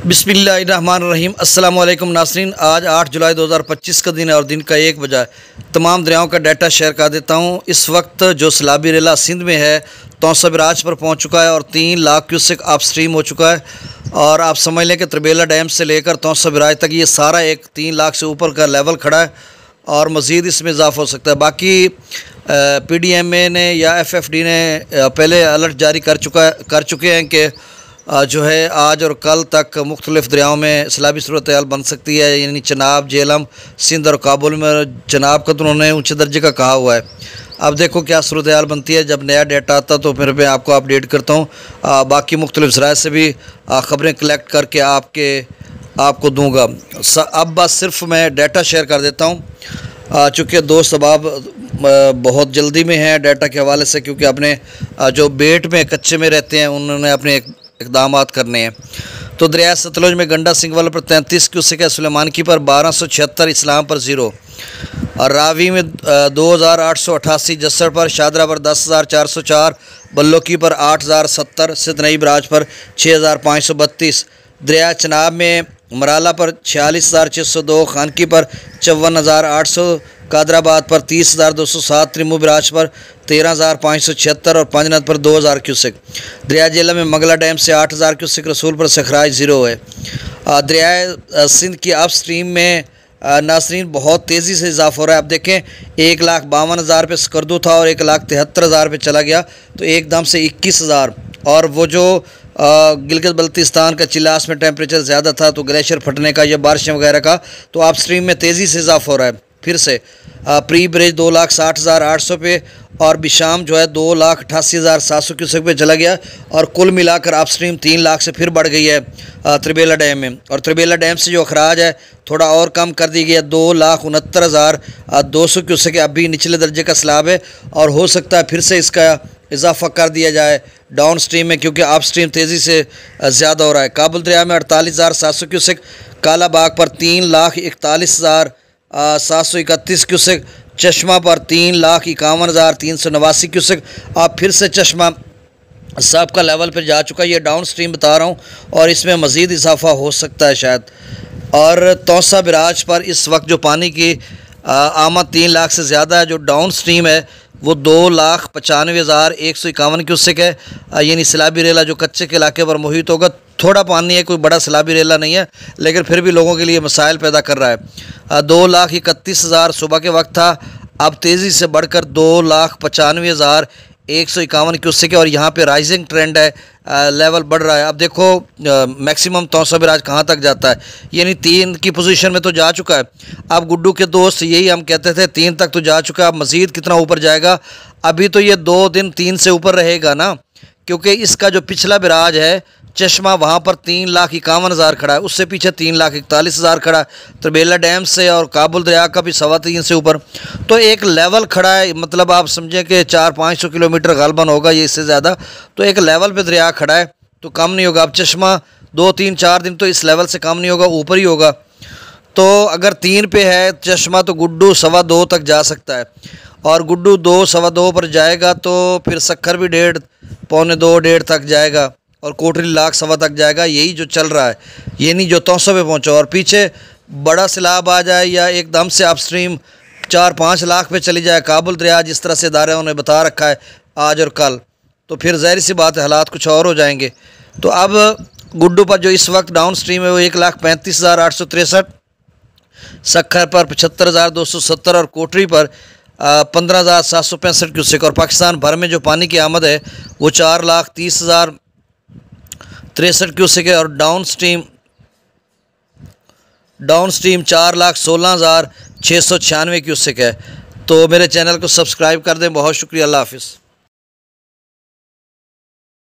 बिस्मिल्लाहिर्रहमानिर्रहीम। अस्सलाम वालेकुम नाज़रीन, आज 8 जुलाई 2025 का दिन है और दिन का 1 बजा है। तमाम दरियाओं का डाटा शेयर कर देता हूँ। इस वक्त जो सैलाबी रेला सिंध में है तौसा बिराज पर पहुँच चुका है और 3 लाख क्यूसेक आप स्ट्रीम हो चुका है। और आप समझ लें कि त्रिबेला डैम से लेकर तौसा बिराज तक ये सारा एक 3 लाख से ऊपर का लेवल खड़ा है और मज़ीद इसमें इजाफा हो सकता है। बाकी PDMA ने या FFD ने पहले अलर्ट जारी कर चुके हैं कि जो है आज और कल तक मुख्तलिफ़ दरियाओं में सैलाबी सूरत हाल बन सकती है। यानी चनाब, जेहलम, सिंध और काबुल में चनाब का तो उन्होंने ऊँचे दर्जे का कहा हुआ है। अब देखो क्या सूरत हाल बनती है। जब नया डेटा आता तो फिर मैं आपको अपडेट करता हूँ। बाकी मुख्तलिफ़ ज़राए से भी ख़बरें कलेक्ट करके आपको दूँगा। अब बस सिर्फ मैं डाटा शेयर कर देता हूँ चूँकि दोस्त अब बहुत जल्दी में है डाटा के हवाले से, क्योंकि अपने जो बेट में कच्चे में रहते हैं उन्होंने अपने इक़दामात करने हैं। तो दरिया सतलुज में गंडा सिंगवल पर 33 क्यूसेक है, सुलेमान की पर 1276, इस्लाम पर 0 और रावी में 2888, जस्सर पर, शादरा पर 10,404, बल्लोकी पर 8,070, सितनई बराज पर 6,532, दरिया चनाब में मराला पर 46,602, खानकी पर 54,800, कादराबाद पर 30,207, त्रिमू बराज पर 13,576 और पंजनद पर 2,000 क्यूसेक। दरिया जेहलम में मंगला डैम से 8,000 क्यूसेक, रसूल पर सखराज 0 है। दरिया सिंध की अप स्ट्रीम में नासरीन बहुत तेज़ी से इजाफा हो रहा है। अब देखें 1,52,000 पे स्कर्दू था और 1,73,000 पे चला गया तो एकदम से 21,000। और वो जो गिलगित बल्तिस्तान का चिलास में टेम्परेचर ज़्यादा था तो ग्लेशियर फटने का या बारिशें वगैरह का, तो आप स्ट्रीम में तेज़ी से इजाफा हो रहा है। फिर से प्री ब्रिज 2,60,800 पे और बिशाम जो है 2,88,700 क्यूसेक पे चला गया और कुल मिलाकर आप स्ट्रीम 3 लाख से फिर बढ़ गई है त्रिबेला डैम में। और त्रिबेला डैम से जो अखराज है थोड़ा और कम कर दी गया, 2,69,200 क्यूसेक अभी निचले दर्जे का स्लैब है और हो सकता है फिर से इसका इजाफा कर दिया जाए डाउन स्ट्रीम में, क्योंकि आप स्ट्रीम तेज़ी से ज़्यादा हो रहा है। काबुल दरिया में 48,700 क्यूसेक, काला बाग पर 3,41,731 क्यूसेक, चश्मा पर 3,51,389 क्यूसेक। आप फिर से चश्मा साहब का लेवल पर जा चुका है, ये डाउन स्ट्रीम बता रहा हूँ और इसमें मज़ीद इजाफा हो सकता है शायद। और तौसा बिराज पर इस वक्त जो पानी की आमद 3 लाख से ज़्यादा है, जो डाउन स्ट्रीम है वो 2,95,151 क्यूसेक है। यानी सैलाबी रेला जो कच्चे के इलाके पर मुहित होगा, थोड़ा पानी है, कोई बड़ा सैलाबी रेला नहीं है, लेकिन फिर भी लोगों के लिए मसाइल पैदा कर रहा है। 2,31,000 सुबह के वक्त था, अब तेज़ी से बढ़कर 2,95,151 क्यूसेक है और यहाँ पे राइजिंग ट्रेंड है, लेवल बढ़ रहा है। अब देखो मैक्सिमम तौसा बिराज कहाँ तक जाता है, यानी 3 की पोजीशन में तो जा चुका है। अब गुड्डू के दोस्त यही हम कहते थे 3 तक तो जा चुका है, अब मज़ीद कितना ऊपर जाएगा। अभी तो ये 2 दिन 3 से ऊपर रहेगा ना, क्योंकि इसका जो पिछला बिराज है चश्मा वहाँ पर 3,51,000 खड़ा है, उससे पीछे 3,41,000 खड़ा है त्रिबेला डैम से, और काबुल दरिया का भी 3.25 से ऊपर। तो एक लेवल खड़ा है, मतलब आप समझें कि 400-500 किलोमीटर गालबन होगा ये, इससे ज़्यादा। तो एक लेवल पे दरिया खड़ा है तो कम नहीं होगा। अब चश्मा 2-3-4 दिन तो इस लेवल से कम नहीं होगा, ऊपर ही होगा। तो अगर 3 पे है चश्मा तो गुड्डू 2.25 तक जा सकता है और गुड्डू 2-2.25 पर जाएगा तो फिर सक्खर भी 1.5, 1.25 तक जाएगा और कोटरी 1,00,000 तक जाएगा। यही जो चल रहा है, ये नहीं जो तौसा पे पहुँचा और पीछे बड़ा सैलाब आ जाए या एकदम से अप स्ट्रीम 4-5 लाख पे चली जाए काबुल दरिया, जिस तरह से इदारे उन्होंने बता रखा है आज और कल, तो फिर ज़ाहिर सी बात है हालात कुछ और हो जाएंगे। तो अब गुड्डू पर जो इस वक्त डाउन स्ट्रीम है वो 1,35,863, सक्खर पर 75,270 और कोटरी पर 15,765 क्यूसेक। और पाकिस्तान भर में जो पानी की आमद है वो 4,30,063 क्यूसेक है और डाउन स्ट्रीम 4,16,696 क्यूसेक है। तो मेरे चैनल को सब्सक्राइब कर दें। बहुत शुक्रिया, अल्लाह हाफिज़।